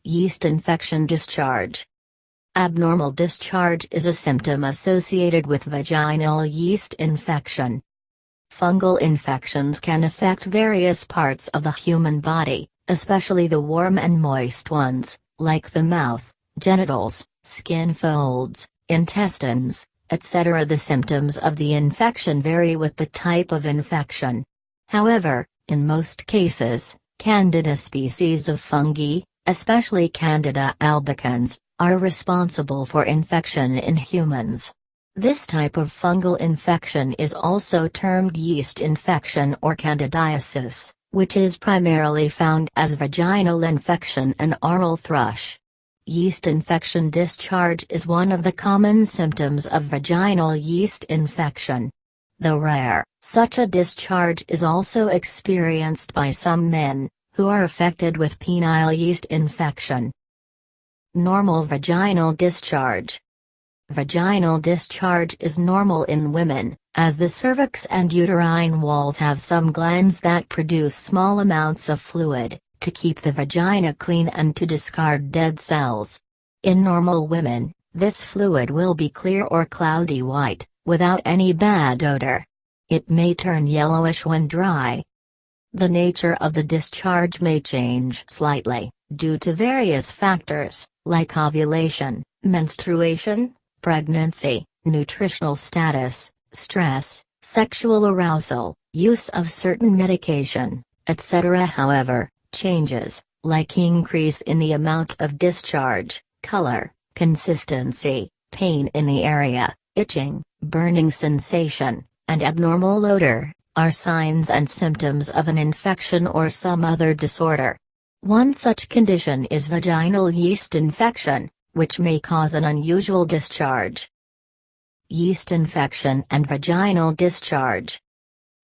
Yeast infection discharge. Abnormal discharge is a symptom associated with vaginal yeast infection. Fungal infections can affect various parts of the human body, especially the warm and moist ones, like the mouth, genitals, skin folds, intestines, etc. The symptoms of the infection vary with the type of infection. However, in most cases, Candida species of fungi, especially Candida albicans, are responsible for infection in humans. This type of fungal infection is also termed yeast infection or candidiasis, which is primarily found as vaginal infection and oral thrush. Yeast infection discharge is one of the common symptoms of vaginal yeast infection. Though rare, such a discharge is also experienced by some men, who are affected with penile yeast infection. Normal vaginal discharge. Vaginal discharge is normal in women, as the cervix and uterine walls have some glands that produce small amounts of fluid, to keep the vagina clean and to discard dead cells. In normal women, this fluid will be clear or cloudy white, without any bad odor. It may turn yellowish when dry. The nature of the discharge may change slightly, due to various factors, like ovulation, menstruation, pregnancy, nutritional status, stress, sexual arousal, use of certain medication, etc. However, changes, like increase in the amount of discharge, color, consistency, pain in the area, itching, burning sensation, and abnormal odor, are signs and symptoms of an infection or some other disorder. One such condition is vaginal yeast infection, which may cause an unusual discharge. Yeast infection and vaginal discharge.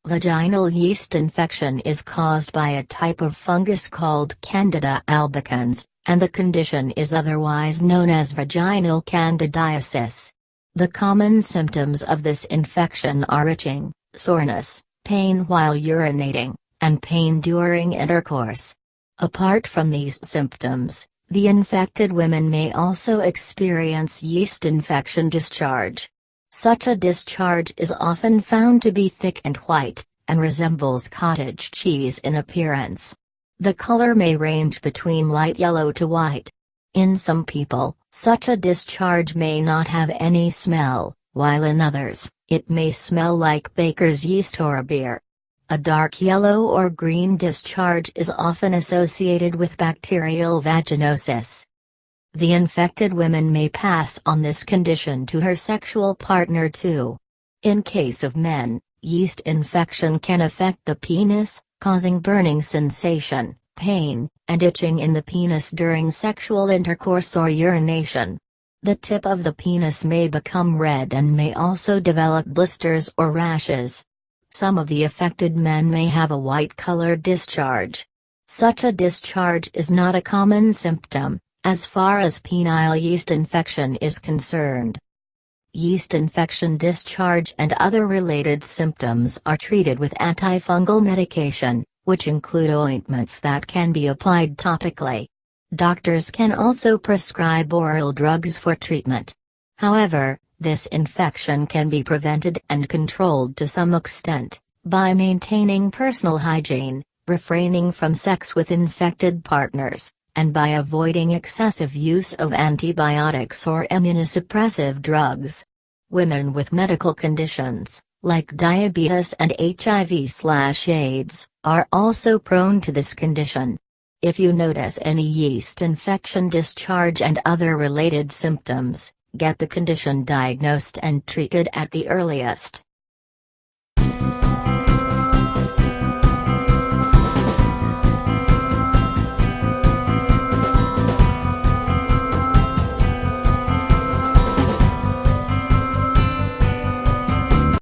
Vaginal yeast infection is caused by a type of fungus called Candida albicans, and the condition is otherwise known as vaginal candidiasis. The common symptoms of this infection are itching, soreness, pain while urinating, and pain during intercourse. Apart from these symptoms, the infected women may also experience yeast infection discharge. Such a discharge is often found to be thick and white, and resembles cottage cheese in appearance. The color may range between light yellow to white. In some people, such a discharge may not have any smell, while in others, it may smell like baker's yeast or beer. A dark yellow or green discharge is often associated with bacterial vaginosis. The infected woman may pass on this condition to her sexual partner too. In case of men, yeast infection can affect the penis, causing burning sensation, pain, and itching in the penis during sexual intercourse or urination. The tip of the penis may become red and may also develop blisters or rashes. Some of the affected men may have a white-colored discharge. Such a discharge is not a common symptom, as far as penile yeast infection is concerned. Yeast infection discharge and other related symptoms are treated with antifungal medication, which include ointments that can be applied topically. Doctors can also prescribe oral drugs for treatment. However, this infection can be prevented and controlled to some extent, by maintaining personal hygiene, refraining from sex with infected partners, and by avoiding excessive use of antibiotics or immunosuppressive drugs. Women with medical conditions, like diabetes and HIV/AIDS, are also prone to this condition. If you notice any yeast infection discharge and other related symptoms, get the condition diagnosed and treated at the earliest.